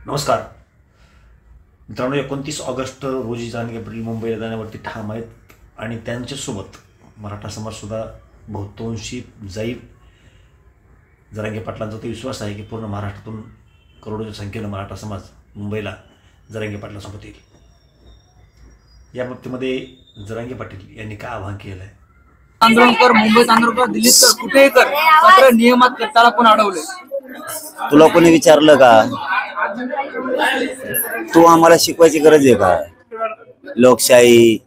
नमस्कार मित्रांनो, 29 ऑगस्ट रोजी जरांगे पाटील मुंबईला जाण्यावरती ठाम आहेत आणि त्यांच्यासोबत मराठा समाजसुद्धा बहुतांशी जाईल. जरांगे पाटलांचा तो विश्वास आहे की पूर्ण महाराष्ट्रातून करोडोच्या संख्येनं मराठा समाज मुंबईला जरांगे पाटलासोबत येईल. या बाबतीमध्ये जरांगे पाटील यांनी काय आवाहन केलं आहे? आंदोलन कर, मुंबईत आंदोलन कर, दिल्लीत कर, कुठेही कर, मात्र नियमात त्याला कोण अडवले? तुला कोणी विचारलं का? तू आम्हाला शिकवायची गरज आहे का? लोकशाही,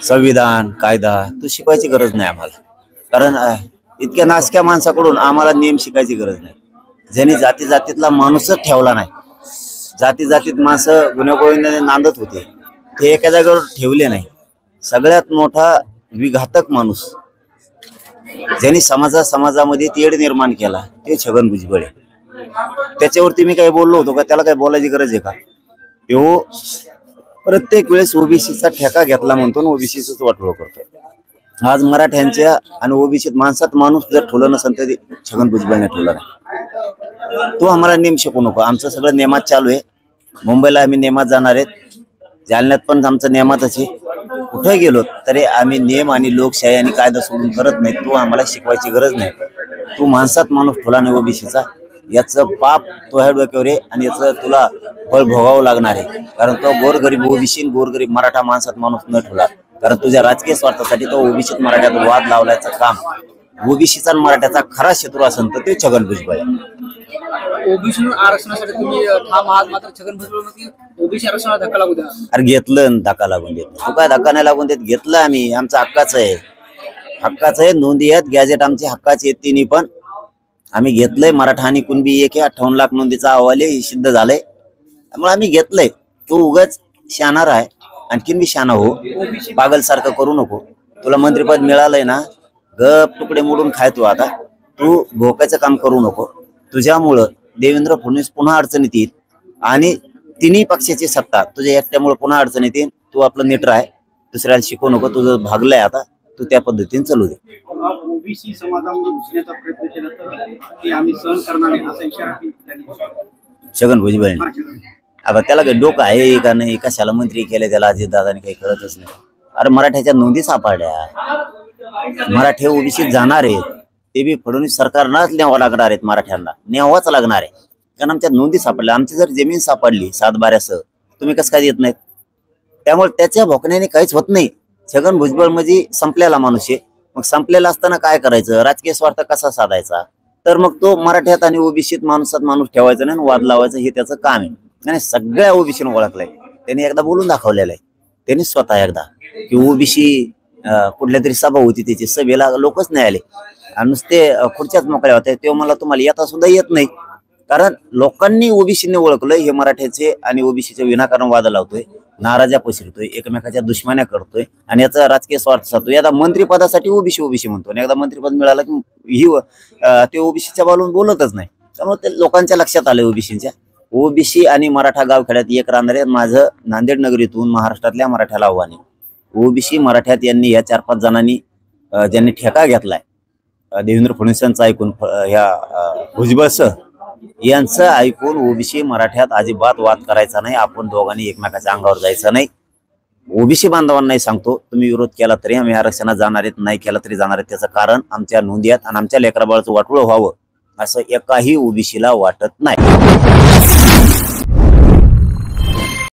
संविधान, कायदा तू शिकवायची गरज नाही आम्हाला. कारण इतक्या नासक्या माणसाकडून आम्हाला नियम शिकायची गरज नाही. ज्यांनी जाती जातीतला माणूसच ठेवला नाही. जाती जातीत माणसं गुन्हेगोविंदाने नांदत होते, ते एका जागेवर ठेवले नाही. सगळ्यात मोठा विघातक माणूस ज्यांनी समाजामध्ये तेढ निर्माण केला ते छगन भुजबळ. त्याच्यावरती मी काही बोललो होतो का? त्याला काही बोलायची गरज आहे का? तो प्रत्येक वेळेस ओबीसीचा ठेका घेतला म्हणतो, ओबीसीच वाटोळ करतो. आज मराठ्यांच्या आणि ओबीसीत माणसात माणूस जर ठेवलं नसेल तर छगन भुजबळने ठेवला नाही. तो आम्हाला नेम शिकवू नको. आमचं सगळं नेमात चालू आहे. मुंबईला आम्ही नेमात जाणार आहेत, जालन्यात पण आमचं नेमातच आहे. कुठे गेलो तरी आम्ही नियम आणि लोकशाही आणि कायदा सोडून करत नाही. तू आम्हाला शिकवायची गरज नाही. तू माणसात माणूस ठेवला नाही ओबीसीचा, याचं पाप तो ह्या डोक्यावर आहे आणि याचं तुला फळ भोगावं लागणार आहे. कारण तो गोरगरीब ओबीसी, गोरगरीब मराठा माणसात माणूस न ठेवला. कारण तुझ्या राजकीय स्वार्थासाठी तो ओबीसीत मराठ्यात वाद लावल्याचं काम ओबीसीचा मराठ्याचा खरा शत्रू असेल तर ते छगन भुजबळ. ओबीसी आरक्षणासाठी तुम्ही ठाम आहात, मात्र छगन भुजबळ ओबीसी आरक्षणाला धक्का लागू द्या. अरे घेतलं, धक्का लागून देत. तू काय धक्का नाही लागून देत? घेतलं आम्ही. आमचं हक्काचं आहे, हक्काचं आहे. नोंदी आहेत, गॅजेट आमचे हक्काचे आहेत. तिन्ही पण आम्ही घेतलंय. मराठा आणि कुणबी 58 लाख नोंदीचा अहवाल सिद्ध झालंय, त्यामुळे आम्ही घेतलंय. तू उगाच शाणार आहे, आणखीन बी शाना हो. पागल सारखं करू नको. तुला मंत्रिपद मिळालंय ना, गप तुकडे मोडून खाय. तू आता तू भोकायचं काम करू नको. तुझ्यामुळं देवेंद्र फडणवीस पुन्हा अडचणीत येईल आणि तिन्ही पक्षाची सत्ता तुझ्या एकट्यामुळे पुन्हा अडचणीत येईल. तू आपलं नीट राह, दुसऱ्याला शिकवू नको. तुझं भागलंय आता, तू त्या पद्धतीने चालू दे. ओबीसी समाजामध्ये घुसण्याचा प्रयत्न केला तर ते आम्ही सहन करणार नाही असा इशारा छगन भुजबळ. आता त्याला काही डोकं आहे का नाही? कशाला मंत्री केले त्याला अजितदादांनी? काही कळतच नाही. अरे मराठ्याच्या नोंदी सापडल्या, मराठे ओबीसीत जाणार आहेत. ते बी फडणवीस सरकारनाच न्यावं लागणार आहेत. मराठ्यांना न्यावाच लागणार आहे, कारण आमच्या नोंदी सापडल्या. आमची जर जमीन सापडली 7/12 तुम्ही कसं काय येत नाहीत? त्यामुळे त्याच्या भोकण्याने काहीच होत नाही. छगन भुजबळ म्हणजे संपलेला माणूस आहे. मग संपलेला असताना काय करायचं? राजकीय स्वार्थ कसा साधायचा? तर मग तो मराठ्यात आणि ओबीसीत माणूसात माणूस ठेवायचा नाही, वाद लावायचं, हे त्याचं काम आहे. आणि सगळ्या ओबीसीने ओळखलंय. त्यांनी एकदा बोलून दाखवलेलं आहे. त्यांनी स्वतः एकदा की ओबीसी कुठल्या तरी सभा होती, त्याची सभेला लोकच नाही आले आणि नुसते खुर्च्याच मोकळ्या होत्या. तेव्हा मला तुम्हाला येता सुद्धा येत नाही. कारण लोकांनी ओबीसीने ओळखलंय हे मराठ्याचे आणि ओबीसीचे विनाकारण वाद लावतोय, नाराज्या पसरतोय, एकमेकाच्या दुश्मन्या करतोय आणि याचा राजकीय स्वार्थ साधतोय. एकदा मंत्रिपदासाठी ओबीसी म्हणतो आणि एकदा मंत्रिपद मिळालं की ही ते ओबीसीच्या बाजून बोलतच नाही. त्यामुळे ते लोकांच्या लक्षात आलंय ओबीसीच्या. ओबीसी आणि मराठा गावखेड्यात एक राहणारे माझं नांदेड नगरीतून महाराष्ट्रातल्या मराठ्याला आव्हान आहे. ओबीसी मराठ्यात यांनी या 4-5 जणांनी ज्यांनी ठेका घेतलाय देवेंद्र फडणवीसांचं ऐकून, ह्या भुजबळ यांचं ऐकून ओबीसी मराठ्यात अजिबात वाद करायचा नाही. आपण दोघांनी एकमेकाच्या अंगावर जायचं नाही. ओबीसी बांधवांनाही सांगतो, तुम्ही विरोध केला तरी आम्ही आरक्षणात जाणार आहेत, नाही केला तरी जाणार आहेत. त्याचं कारण आमच्या नोंदी आहेत आणि आमच्या लेकराबाळाचं वाटोळं व्हावं असं एकाही ओबीसीला वाटत नाही.